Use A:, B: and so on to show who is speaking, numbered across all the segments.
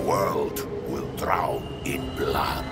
A: world will drown in blood.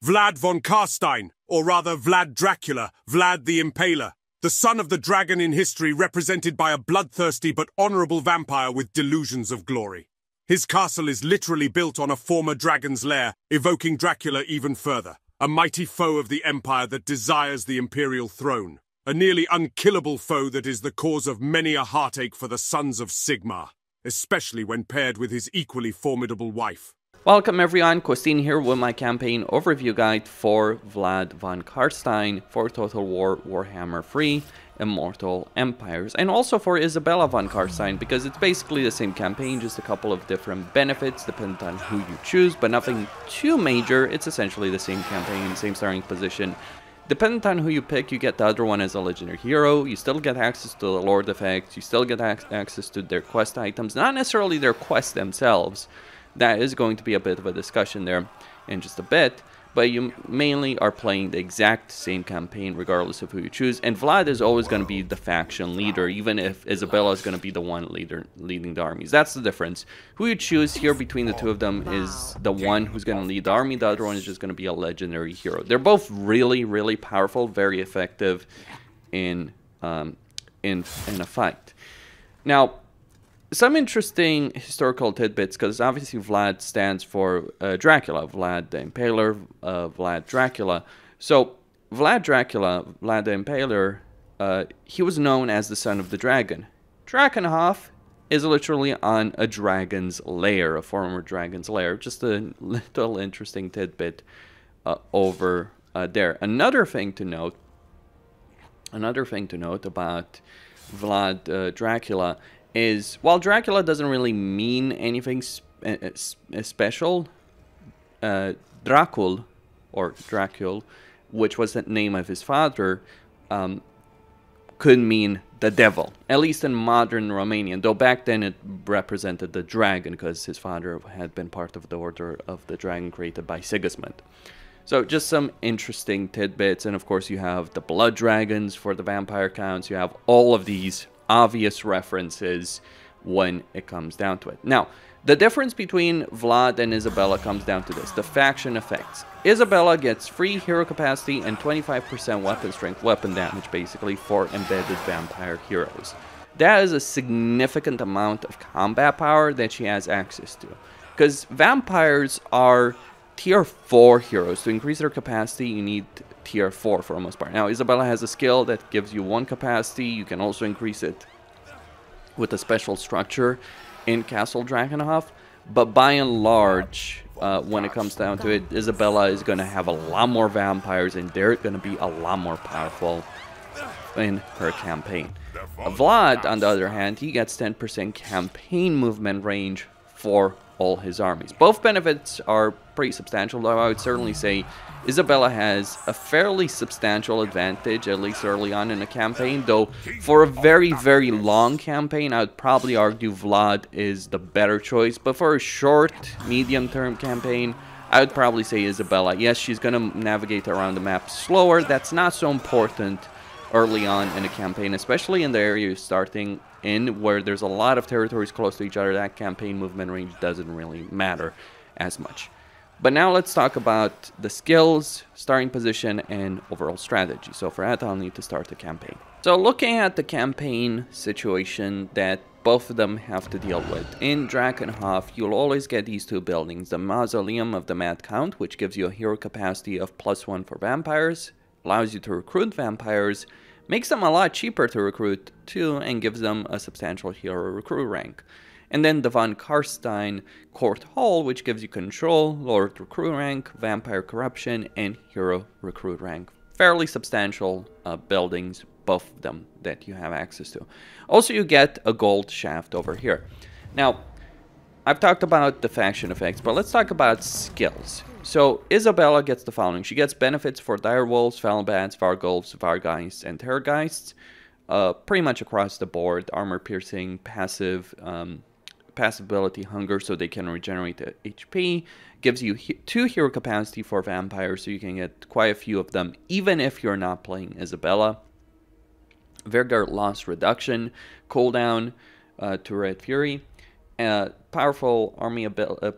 B: Vlad von Carstein, or rather Vlad Dracula, Vlad the Impaler, the son of the dragon in history represented by a bloodthirsty but honorable vampire with delusions of glory. His castle is literally built on a former dragon's lair, evoking Dracula even further, a mighty foe of the empire that desires the imperial throne, a nearly unkillable foe that is the cause of many a heartache for the sons of Sigmar, especially when paired with his equally formidable wife.
C: Welcome everyone, Carstein here with my campaign overview guide for Vlad von Carstein for Total War Warhammer 3 Immortal Empires, and also for Isabella von Carstein, because it's basically the same campaign, just a couple of different benefits depending on who you choose, but nothing too major. It's essentially the same campaign, same starting position. Depending on who you pick, you get the other one as a legendary hero, you still get access to the Lord effects, you still get access to their quest items, not necessarily their quests themselves. That is going to be a bit of a discussion there in just a bit, but you mainly are playing the exact same campaign regardless of who you choose, and Vlad is always going to be the faction leader, even if Isabella is going to be the one leading the armies. That's the difference. Who you choose here between the two of them is the one who's going to lead the army, the other one is just going to be a legendary hero. They're both really, really powerful, very effective in a fight. Now, some interesting historical tidbits, because obviously Vlad stands for Dracula, Vlad the Impaler, Vlad Dracula. So Vlad Dracula, Vlad the Impaler, he was known as the son of the dragon. Drakenhof is literally on a dragon's lair, a former dragon's lair. Just a little interesting tidbit over there. Another thing to note about Vlad Dracula is, while Dracula doesn't really mean anything special, Dracul, or Dracul, which was the name of his father, could mean the devil, at least in modern Romanian, though back then it represented the dragon, because his father had been part of the Order of the Dragon created by Sigismund. So just some interesting tidbits, and of course you have the blood dragons for the vampire counts, you have all of these obvious references when it comes down to it. Now, the difference between Vlad and Isabella comes down to this, the faction effects. Isabella gets free hero capacity and 25% weapon strength, weapon damage basically, for embedded vampire heroes. That is a significant amount of combat power that she has access to, because vampires are tier 4 heroes. To increase their capacity, you need tier 4 for the most part. Now, Isabella has a skill that gives you 1 capacity. You can also increase it with a special structure in Castle Drakenhof. But by and large, when it comes down to it, Isabella is going to have a lot more vampires, and they're going to be a lot more powerful in her campaign. Vlad, on the other hand, he gets 10% campaign movement range for all his armies. Both benefits are pretty substantial, though I would certainly say Isabella has a fairly substantial advantage, at least early on in the campaign, though for a very, very long campaign, I would probably argue Vlad is the better choice. But for a short, medium-term campaign, I would probably say Isabella. Yes, she's going to navigate around the map slower. That's not so important early on in the campaign, especially in the area you're starting in, where there's a lot of territories close to each other. That campaign movement range doesn't really matter as much. But now let's talk about the skills, starting position, and overall strategy. So for that, I'll need to start the campaign. So looking at the campaign situation that both of them have to deal with. In Drakenhof, you'll always get these two buildings. The Mausoleum of the Mad Count, which gives you a hero capacity of +1 for vampires, allows you to recruit vampires, makes them a lot cheaper to recruit too, and gives them a substantial hero recruit rank. And then the von Carstein Court Hall, which gives you control, Lord recruit rank, vampire corruption, and hero recruit rank. Fairly substantial buildings, both of them, that you have access to. Also, you get a gold shaft over here. Now, I've talked about the faction effects, but let's talk about skills. So, Isabella gets the following. She gets benefits for Direwolves, Fallenbats, Vargulfs, Vargeists, and Terrorgeists. Pretty much across the board. Armor piercing, passive ability, hunger, so they can regenerate the HP. Gives you 2 hero capacity for vampires, so you can get quite a few of them, even if you're not playing Isabella. Vergard loss reduction, cooldown to Red Fury. powerful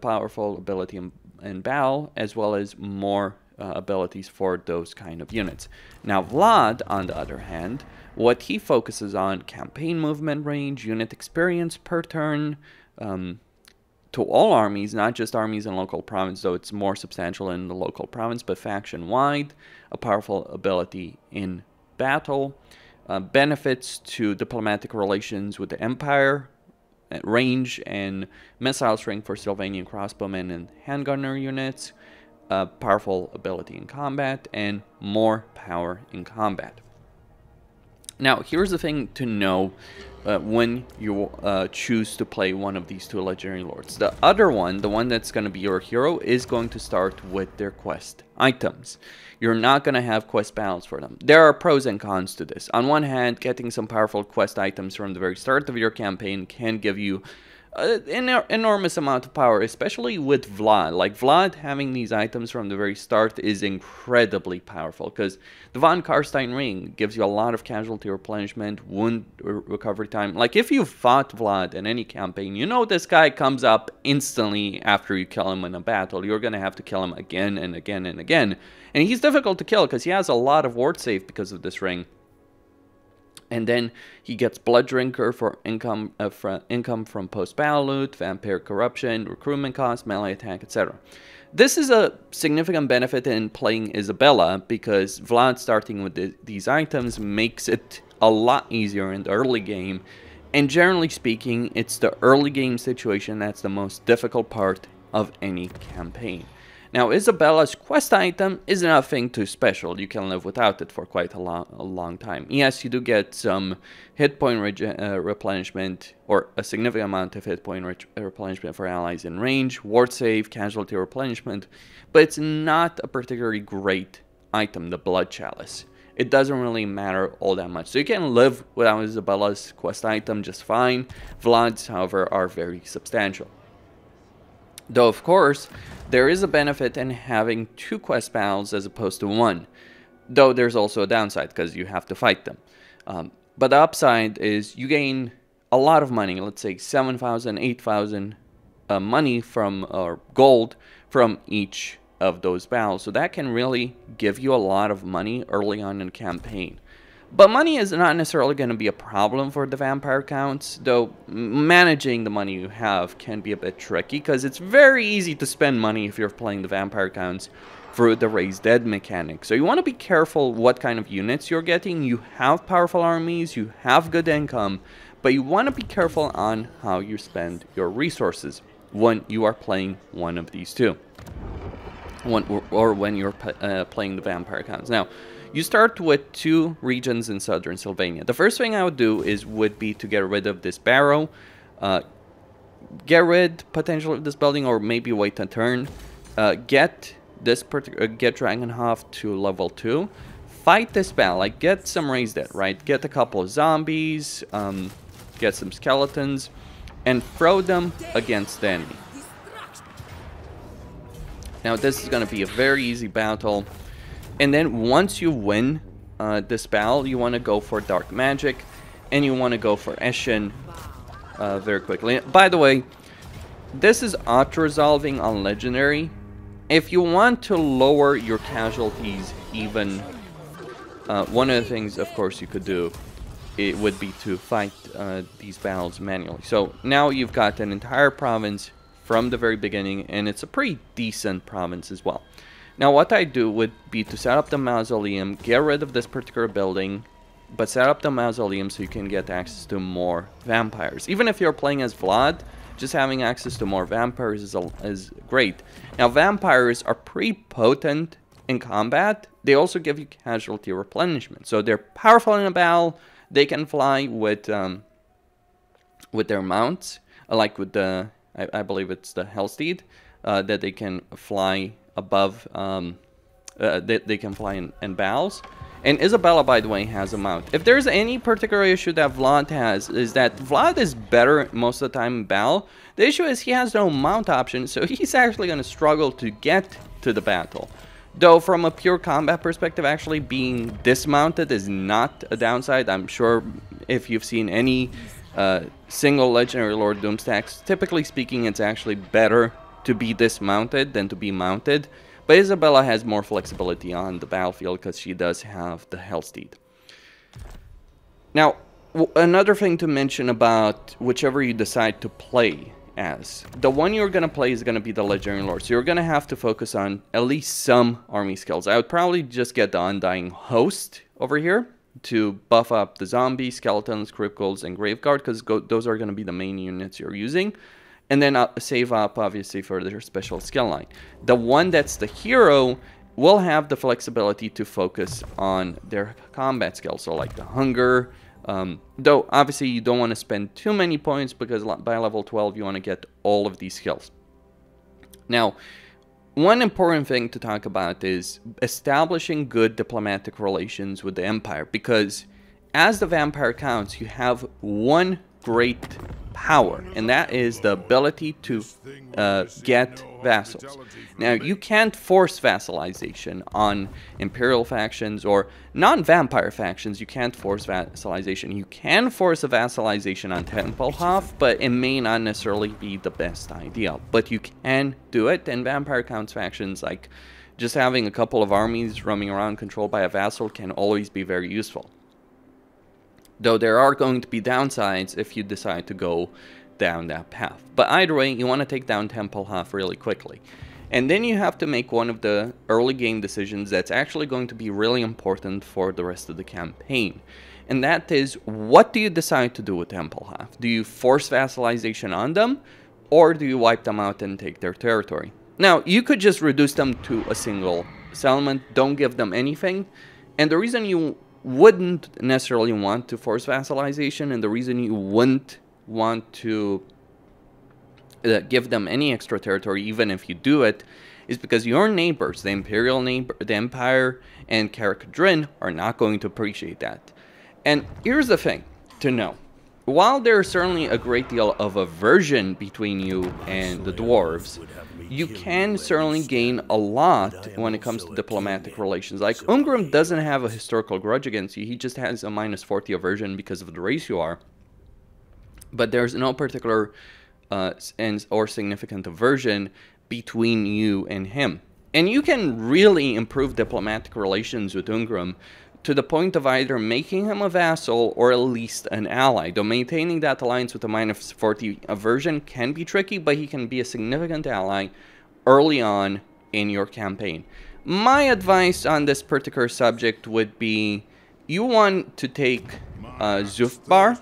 C: powerful ability in battle, as well as more abilities for those kind of units. Now Vlad, on the other hand, what he focuses on: campaign movement range, unit experience per turn, to all armies, not just armies in local province, though it's more substantial in the local province, but faction-wide, a powerful ability in battle, benefits to diplomatic relations with the Empire, range and missile strength for Sylvanian crossbowmen and handgunner units, powerful ability in combat, and more power in combat. Now, here's the thing to know when you choose to play one of these two legendary lords. The other one, the one that's going to be your hero, is going to start with their quest items. You're not going to have quest battles for them. There are pros and cons to this. On one hand, getting some powerful quest items from the very start of your campaign can give you an enormous amount of power, especially with Vlad. Like, Vlad having these items from the very start is incredibly powerful, because the Von Carstein ring gives you a lot of casualty replenishment, wound recovery time. Like, if you fought Vlad in any campaign, you know this guy comes up instantly after you kill him in a battle. You're going to have to kill him again and again and again. And he's difficult to kill because he has a lot of ward save because of this ring. And then he gets Blood Drinker for income from post-battle loot, Vampire Corruption, recruitment cost, melee attack, etc. This is a significant benefit in playing Isabella, because Vlad starting with these items makes it a lot easier in the early game. And generally speaking, it's the early game situation that's the most difficult part of any campaign. Now, Isabella's quest item is nothing too special. You can live without it for quite a long time. Yes, you do get some hit point replenishment, or a significant amount of hit point replenishment for allies in range, ward save, casualty replenishment, but it's not a particularly great item, the Blood Chalice. It doesn't really matter all that much. So you can live without Isabella's quest item just fine. Vlad's, however, are very substantial. Though, of course, there is a benefit in having two quest battles as opposed to one. Though there's also a downside, because you have to fight them. But the upside is you gain a lot of money, let's say 7,000, 8,000 money from, or gold from each of those battles. So that can really give you a lot of money early on in the campaign. But money is not necessarily going to be a problem for the vampire counts, though managing the money you have can be a bit tricky, because it's very easy to spend money if you're playing the vampire counts through the raise dead mechanic. So you want to be careful what kind of units you're getting. You have powerful armies, you have good income, but you want to be careful on how you spend your resources when you are playing one of these two. When you're playing the vampire counts. Now, you start with two regions in southern Sylvania. The first thing I would do would be to get rid of this barrow, get rid potentially of this building, or maybe wait a turn. Get Dragonhof to level 2. Fight this battle, like get some raise dead, right? Get a couple of zombies, get some skeletons, and throw them against the enemy. Now this is going to be a very easy battle. And then once you win this battle, you want to go for Dark Magic, and you want to go for Eshin very quickly. By the way, this is auto-resolving on Legendary. If you want to lower your casualties even, one of the things, of course, you could do, it would be to fight these battles manually. So now you've got an entire province from the very beginning, and it's a pretty decent province as well. Now what I do would be to set up the mausoleum, get rid of this particular building, but set up the mausoleum so you can get access to more vampires. Even if you're playing as Vlad, just having access to more vampires is great. Now vampires are pretty potent in combat. They also give you casualty replenishment. So they're powerful in a battle. They can fly with their mounts, like with the, I believe it's the Hellsteed, that they can fly above, they can fly in battles. And Isabella, by the way, has a mount. If there's any particular issue that Vlad has, is that Vlad is better most of the time in battle. The issue is he has no mount option, so he's actually going to struggle to get to the battle. Though from a pure combat perspective, actually being dismounted is not a downside. I'm sure if you've seen any single Legendary Lord Doom stacks. Typically speaking, it's actually better to be dismounted than to be mounted. But Isabella has more flexibility on the battlefield because she does have the Hellsteed. Now, another thing to mention about whichever you decide to play as. The one you're going to play is going to be the Legendary Lord. So you're going to have to focus on at least some army skills. I would probably just get the Undying Host over here to buff up the zombies, skeletons, cripples, and graveguard, because those are going to be the main units you're using. And then save up, obviously, for their special skill line. The one that's the hero will have the flexibility to focus on their combat skills. So like the hunger. Though, obviously, you don't want to spend too many points because by level 12, you want to get all of these skills. Now, one important thing to talk about is establishing good diplomatic relations with the Empire, because as the vampire counts, you have one great power, and that is the ability to get vassals. Now, you can't force vassalization on Imperial factions or non-vampire factions. You can't force vassalization. You can force a vassalization on Tempelhof, but it may not necessarily be the best idea. But you can do it, and vampire counts factions, like just having a couple of armies roaming around controlled by a vassal, can always be very useful. Though there are going to be downsides if you decide to go down that path. But either way, you want to take down Tempelhof really quickly. And then you have to make one of the early game decisions that's actually going to be really important for the rest of the campaign. And that is, what do you decide to do with Tempelhof? Do you force vassalization on them, or do you wipe them out and take their territory? Now, you could just reduce them to a single settlement, don't give them anything. And the reason you wouldn't necessarily want to force vassalization, and the reason you wouldn't want to give them any extra territory, even if you do it, is because your neighbors, the Imperial neighbor, the Empire, and Carrick-Drin, are not going to appreciate that. And here's the thing to know. While there's certainly a great deal of aversion between you and the dwarves, you can certainly gain a lot when it comes to diplomatic relations. Like, Ungrim doesn't have a historical grudge against you, he just has a -40 aversion because of the race you are. But there's no particular or significant aversion between you and him. And you can really improve diplomatic relations with Ungrim to the point of either making him a vassal or at least an ally. Though maintaining that alliance with a -40 aversion can be tricky, but he can be a significant ally early on in your campaign. My advice on this particular subject would be, you want to take Zufbar,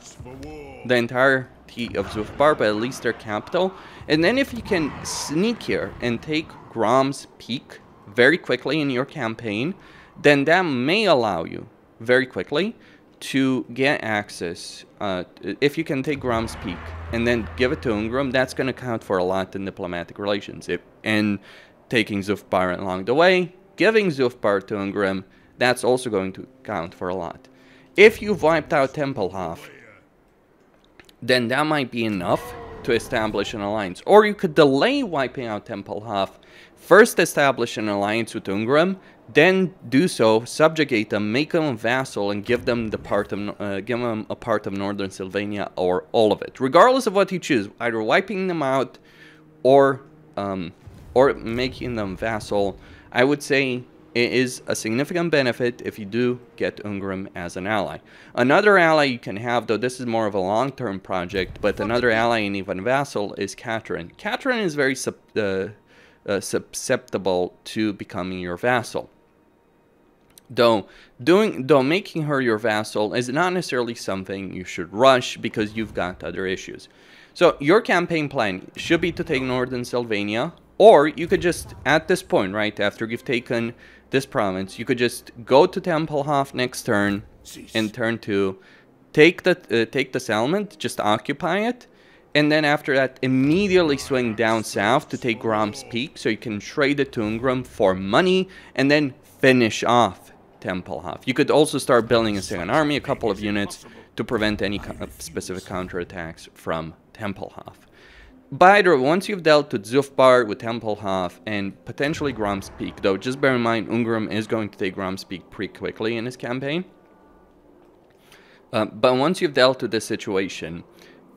C: the entirety of Zufbar, but at least their capital. And then if you can sneak here and take Grom's Peak very quickly in your campaign, then that may allow you very quickly to get access. If you can take Grom's Peak and then give it to Ungrim, that's going to count for a lot in diplomatic relations. And taking Zufbar along the way, giving Zufbar to Ungrim, that's also going to count for a lot. If you've wiped out Tempelhof, then that might be enough to establish an alliance. Or you could delay wiping out Tempelhof, first establish an alliance with Ungrim, then do so, subjugate them, make them a vassal, and give them a part of Northern Sylvania or all of it. Regardless of what you choose, either wiping them out or making them vassal, I would say it is a significant benefit if you do get Ungrim as an ally. Another ally you can have, though this is more of a long-term project, but another ally and even vassal is Katrin. Katrin is very susceptible to becoming your vassal. Though making her your vassal is not necessarily something you should rush because you've got other issues. So your campaign plan should be to take Northern Sylvania, or you could just, at this point, right after you've taken this province, you could just go to Tempelhof next turn, and turn 2, take the settlement, just occupy it, and then after that immediately swing down south to take Grom's Peak, so you can trade it to Ungrim for money, and then finish off Tempelhof. You could also start building a second army, a couple of units, to prevent any specific counterattacks from Tempelhof. But once you've dealt with Zufbar, with Tempelhof, and potentially Grom's Peak, though just bear in mind Ungrim is going to take Grom's Peak pretty quickly in his campaign, But once you've dealt with this situation,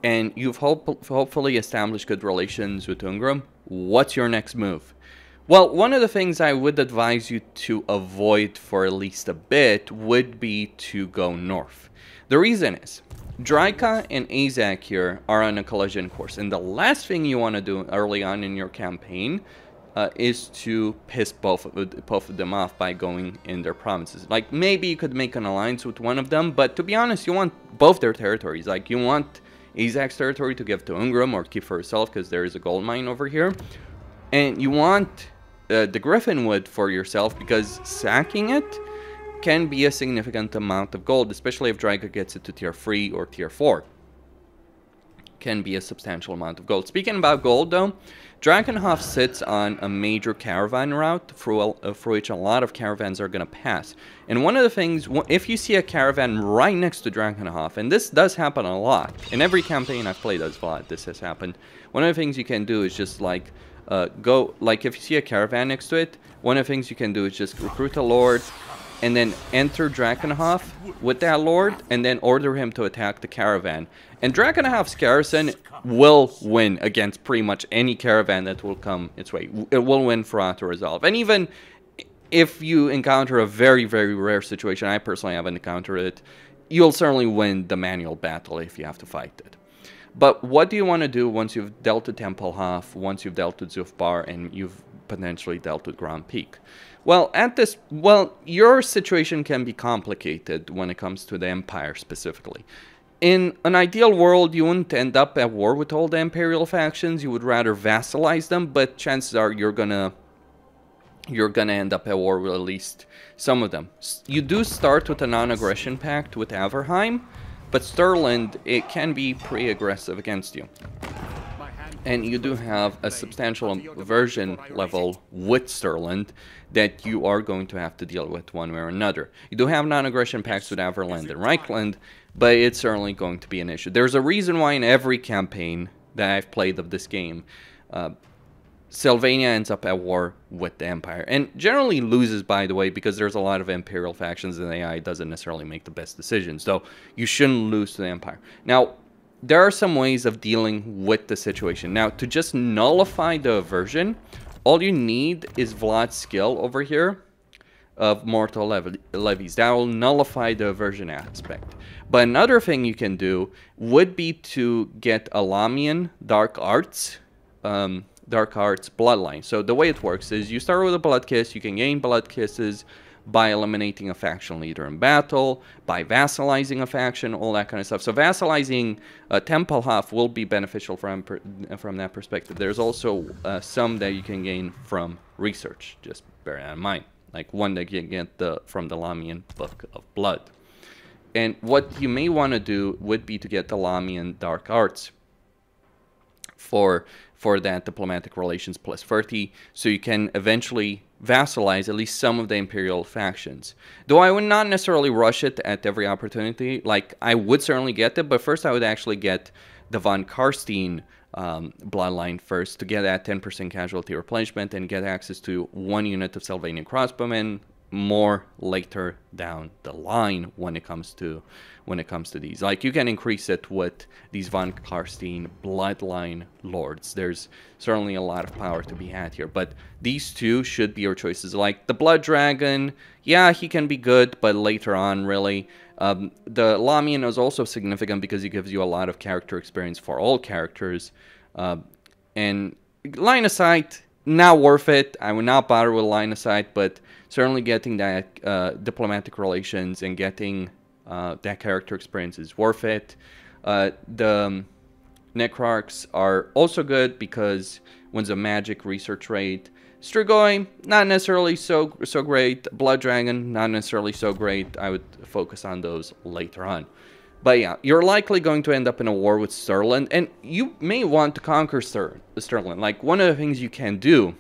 C: and you've hopefully established good relations with Ungrim, what's your next move? Well, one of the things I would advise you to avoid for at least a bit would be to go north. The reason is, Draika and Azak here are on a collision course, and the last thing you want to do early on in your campaign is to piss both of them off by going in their provinces. Like, maybe you could make an alliance with one of them, but to be honest, you want both their territories. Like, you want Azak's territory to give to Ungrim or keep for yourself because there is a gold mine over here. And you want the Griffinwood for yourself because sacking it can be a significant amount of gold, especially if Draika gets it to tier 3 or tier 4. Can be a substantial amount of gold. Speaking about gold though, Drakenhof sits on a major caravan route through which a lot of caravans are going to pass. And one of the things, if you see a caravan right next to Drakenhof, and this does happen a lot, in every campaign I've played as Vlad, this has happened, one of the things you can do is just like, if you see a caravan next to it, one of the things you can do is just recruit a lord, and then enter Drakenhof with that lord, and then order him to attack the caravan. And Drakenhof's garrison will win against pretty much any caravan that will come its way. It will win for auto resolve. And even if you encounter a very, very rare situation, I personally haven't encountered it, you'll certainly win the manual battle if you have to fight it. But what do you want to do once you've dealt with Tempelhof, once you've dealt with Zufbar, and you've potentially dealt with Grand Peak? Well, your situation can be complicated when it comes to the Empire specifically. In an ideal world, you wouldn't end up at war with all the Imperial factions. You would rather vassalize them, but chances are you're gonna end up at war with at least some of them. You do start with a non-aggression pact with Averheim, but Stirland, it can be pretty aggressive against you. And you do have a substantial aversion level with Stirland that you are going to have to deal with one way or another. You do have non-aggression pacts with Averland and Reichland, but it's certainly going to be an issue. There's a reason why in every campaign that I've played of this game, Sylvania ends up at war with the Empire. And generally loses, by the way, because there's a lot of Imperial factions and the AI doesn't necessarily make the best decisions. So you shouldn't lose to the Empire. Now, there are some ways of dealing with the situation. Now, to just nullify the aversion, all you need is Vlad's skill over here of Mortal Levies. That will nullify the aversion aspect. But another thing you can do would be to get Alamian Dark Arts bloodline. So the way it works is you start with a blood kiss. You can gain blood kisses by eliminating a faction leader in battle, by vassalizing a faction, all that kind of stuff. So vassalizing Tempelhof will be beneficial from that perspective. There's also some that you can gain from research. Just bear that in mind. Like one that you get from the Lamian Book of Blood. And what you may want to do would be to get the Lamian Dark Arts for that diplomatic relations plus 30, so you can eventually vassalize at least some of the Imperial factions. Though I would not necessarily rush it at every opportunity. Like, I would certainly get it, but first I would actually get the von Carstein bloodline first to get that 10% casualty replenishment and get access to 1 unit of Sylvanian crossbowmen more later down the line when it comes to these. Like, you can increase it with these von Carstein bloodline lords. There's certainly a lot of power to be had here, but these two should be your choices. Like the Blood Dragon, yeah, he can be good, but later on, really. The Lamian is also significant because he gives you a lot of character experience for all characters, and line of sight, not worth it. I would not bother with line of sight, but certainly getting that diplomatic relations and getting that character experience is worth it. The Necrarchs are also good because one's a magic research rate. Strigoi, not necessarily so great. Blood Dragon, not necessarily so great. I would focus on those later on. But yeah, you're likely going to end up in a war with Stirland, and you may want to conquer Stirland. Like, one of the things you can do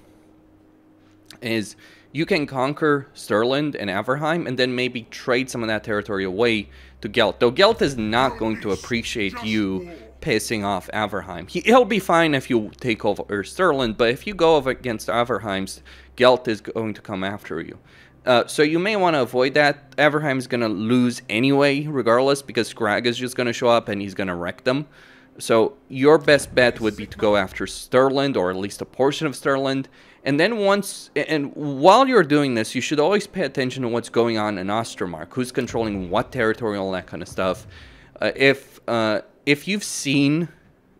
C: is you can conquer Stirland and Averheim, and then maybe trade some of that territory away to Gelt. Though Gelt is not going to appreciate you pissing off Averheim. He'll be fine if you take over Stirland, but if you go up against Averheim's, Gelt is going to come after you. So you may want to avoid that. Everheim's going to lose anyway, regardless, because Scrag is just going to show up and he's going to wreck them. So your best bet would be to go after Stirland, or at least a portion of Stirland. And then while you're doing this, you should always pay attention to what's going on in Ostermark, who's controlling what territory, all that kind of stuff. If you've seen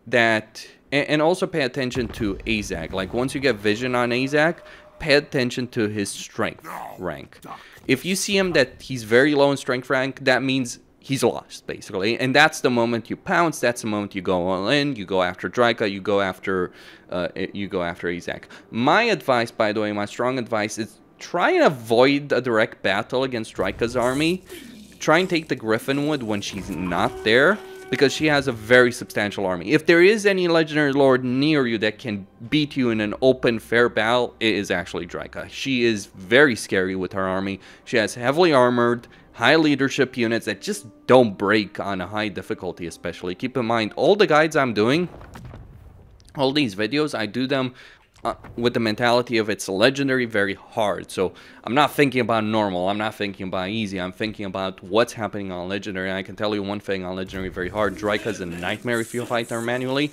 C: that, and also pay attention to Azag. Like, once you get vision on Azag, pay attention to his strength rank. If you see him that he's very low in strength rank, that means he's lost, basically. And that's the moment you pounce. That's the moment you go all in. You go after Draika. You go after Azag. My advice, by the way, my strong advice is try and avoid a direct battle against Draika's army. Try and take the Griffinwood when she's not there, because she has a very substantial army. If there is any legendary lord near you that can beat you in an open, fair battle, it is actually Draika. She is very scary with her army. She has heavily armored, high leadership units that just don't break on a high difficulty, especially. Keep in mind, all the guides I'm doing, all these videos, I do them with the mentality of it's legendary, very hard. So I'm not thinking about normal, I'm not thinking about easy, I'm thinking about what's happening on legendary. And I can tell you one thing on legendary, very hard. Draika's a nightmare if you fight her manually,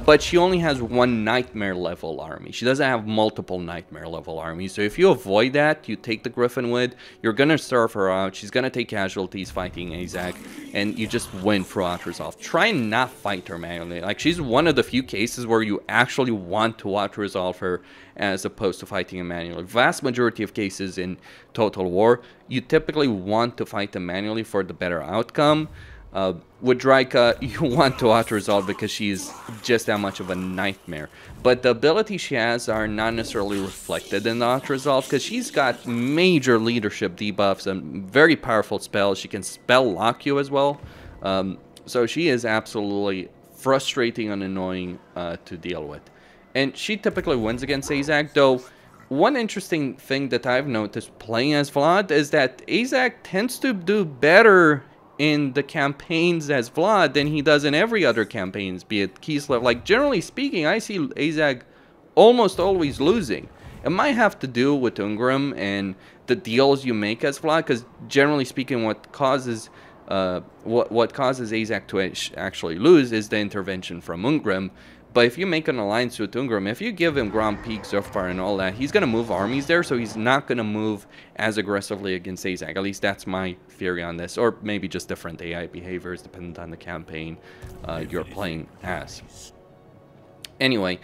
C: but she only has one nightmare level army. She doesn't have multiple nightmare level armies. So if you avoid that, you take the Griffinwood, you're gonna starve her out, she's gonna take casualties fighting Azag, and you just win throughout resolve. Try and not fight her manually. Like, she's one of the few cases where you actually want to auto resolve her as opposed to fighting them manually. Vast majority of cases in Total War, you typically want to fight them manually for the better outcome. With Draika, you want to auto-resolve because she's just that much of a nightmare. But the abilities she has are not necessarily reflected in the auto-resolve, because she's got major leadership debuffs and very powerful spells. She can spell lock you as well. So she is absolutely frustrating and annoying to deal with. And she typically wins against Azag, though one interesting thing that I've noticed playing as Vlad is that Azag tends to do better in the campaigns as Vlad than he does in every other campaigns, be it Kislev. Like, generally speaking, I see Azag almost always losing. It might have to do with Ungrim and the deals you make as Vlad, because generally speaking, what causes Azag to actually lose is the intervention from Ungrim. But if you make an alliance with Ungrim, if you give him Grand Peak, Zofar, and all that, he's going to move armies there, so he's not going to move as aggressively against Azag. At least that's my theory on this. Or maybe just different AI behaviors dependent on the campaign you're playing as. Anyway,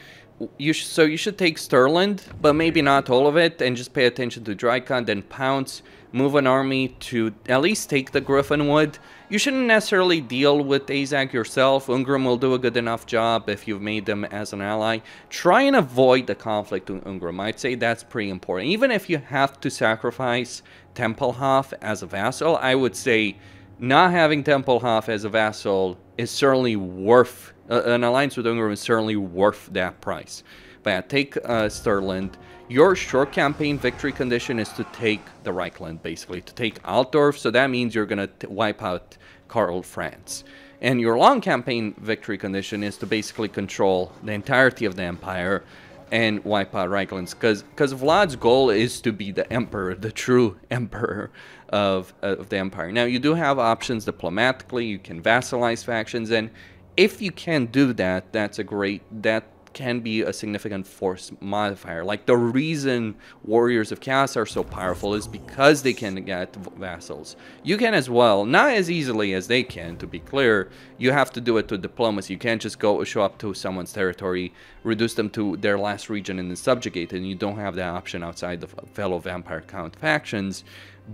C: so you should take Stirland, but maybe not all of it, and just pay attention to Draika, then pounce, move an army to at least take the Griffinwood. You shouldn't necessarily deal with Azag yourself. Ungrim will do a good enough job if you've made them as an ally. Try and avoid the conflict with Ungrim. I'd say that's pretty important. Even if you have to sacrifice Tempelhof as a vassal, I would say not having Tempelhof as a vassal is certainly worth, an alliance with Ungrim is certainly worth that price. But yeah, take Stirland. Your short campaign victory condition is to take the Reichland, basically, to take Altdorf, so that means you're going to wipe out Karl France. And your long campaign victory condition is to basically control the entirety of the empire and wipe out Reichlands, because Vlad's goal is to be the emperor, the true emperor of the empire. Now, you do have options diplomatically, you can vassalize factions, and if you can do that, that can be a significant force modifier. Like, the reason Warriors of Chaos are so powerful is because they can get vassals. You can as well, not as easily as they can, to be clear. You have to do it to diplomacy. You can't just show up to someone's territory, reduce them to their last region, and then subjugate it. And you don't have that option outside the fellow vampire count factions.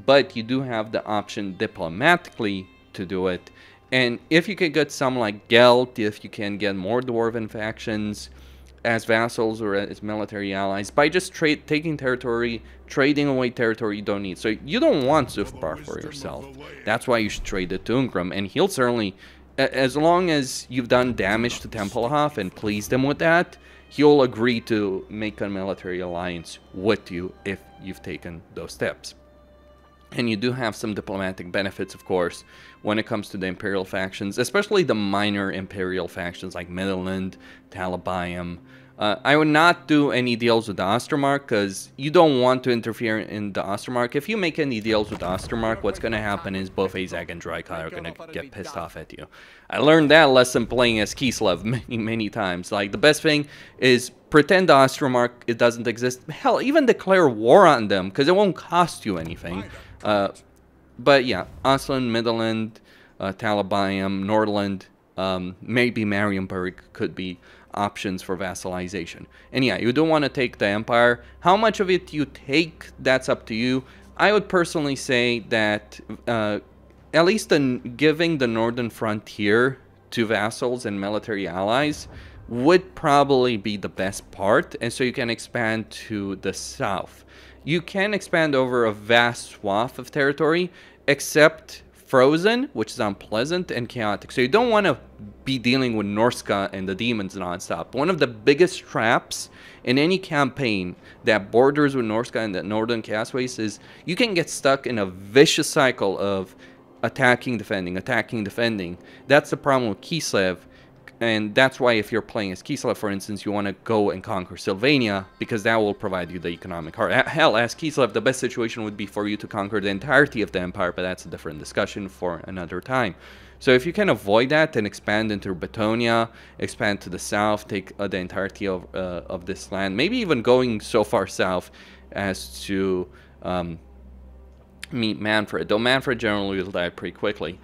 C: But you do have the option diplomatically to do it. And if you can get some like Gelt, if you can get more Dwarven factions as vassals or as military allies, by just taking territory, trading away territory you don't need. So you don't want Zufbar for yourself. That's why you should trade it to Ungrim, and he'll certainly, as long as you've done damage to Tempelhof and pleased him with that, he'll agree to make a military alliance with you if you've taken those steps. And you do have some diplomatic benefits, of course, when it comes to the Imperial factions, especially the minor Imperial factions like Midland, Talabayam, I would not do any deals with the Ostermark because you don't want to interfere in the Ostermark. If you make any deals with the Ostermark, what's going to happen is both Azag and Drykai are going to get pissed off at you. I learned that lesson playing as Kislev many times. Like, the best thing is pretend the Ostermark, it doesn't exist. Hell, even declare war on them because it won't cost you anything. But yeah, Osland, Midland, Talabayam, Nordland, maybe Marienburg could be options for vassalization. And yeah, you don't want to take the empire. How much of it you take, that's up to you. I would personally say that at least giving the northern frontier to vassals and military allies would probably be the best part, and so you can expand to the south. You can expand over a vast swath of territory, except Frozen, which is unpleasant and chaotic. So you don't want to be dealing with Norska and the demons nonstop. One of the biggest traps in any campaign that borders with Norska and the Northern Chaosways is you can get stuck in a vicious cycle of attacking, defending, attacking, defending. That's the problem with Kislev. And that's why if you're playing as Kislev, for instance, you want to go and conquer Sylvania, because that will provide you the economic heart. Hell, as Kislev, the best situation would be for you to conquer the entirety of the empire, but that's a different discussion for another time. So if you can avoid that and expand into Bretonia, expand to the south, take the entirety of this land, maybe even going so far south as to meet Manfred, though Manfred generally will die pretty quickly.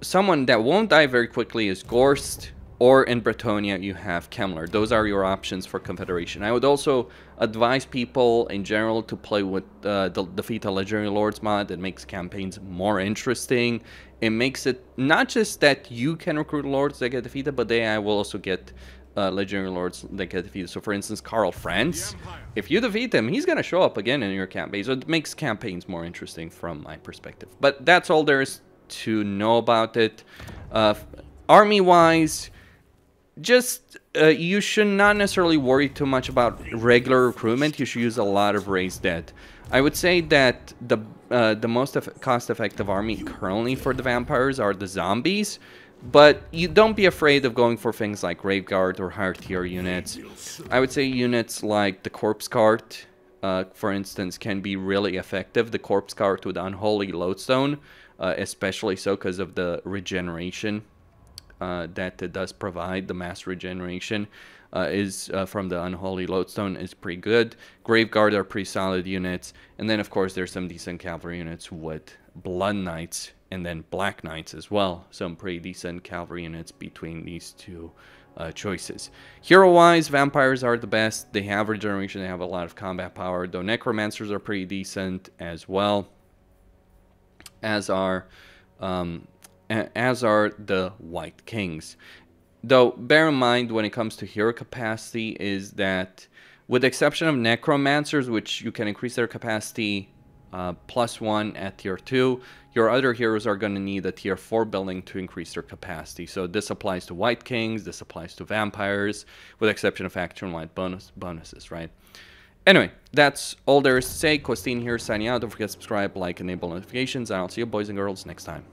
C: Someone that won't die very quickly is Gorst, or in Bretonia you have Kemmler. Those are your options for Confederation. I would also advise people in general to play with the Defeat the Legendary Lords mod. It makes campaigns more interesting. It makes it not just that you can recruit lords that get defeated, but they will also get Legendary Lords that get defeated. So for instance, Karl Franz, if you defeat him, he's going to show up again in your campaign. So it makes campaigns more interesting from my perspective. But that's all there is to know about it. Army-wise, just you should not necessarily worry too much about regular recruitment. You should use a lot of raised dead. I would say that the most cost-effective army currently for the vampires are the zombies, but you don't be afraid of going for things like Grave Guard or higher tier units. I would say units like the Corpse Cart, for instance, can be really effective. The Corpse Cart with Unholy Lodestone, especially so because of the regeneration that it does provide. The mass regeneration is from the Unholy Lodestone is pretty good. Grave Guard are pretty solid units, and then of course there's some decent cavalry units with Blood Knights and then Black Knights as well. Some pretty decent cavalry units between these two choices. Hero-wise, vampires are the best. They have regeneration, they have a lot of combat power, though necromancers are pretty decent as well, as are the White Kings. Though, bear in mind, when it comes to hero capacity, is that with the exception of necromancers, which you can increase their capacity +1 at tier 2, your other heroes are going to need a tier 4 building to increase their capacity. So this applies to White Kings, this applies to vampires, with the exception of faction-wide bonuses, right? Anyway, that's all there is to say. Costin here, signing out. Don't forget to subscribe, like, enable notifications, and I'll see you boys and girls next time.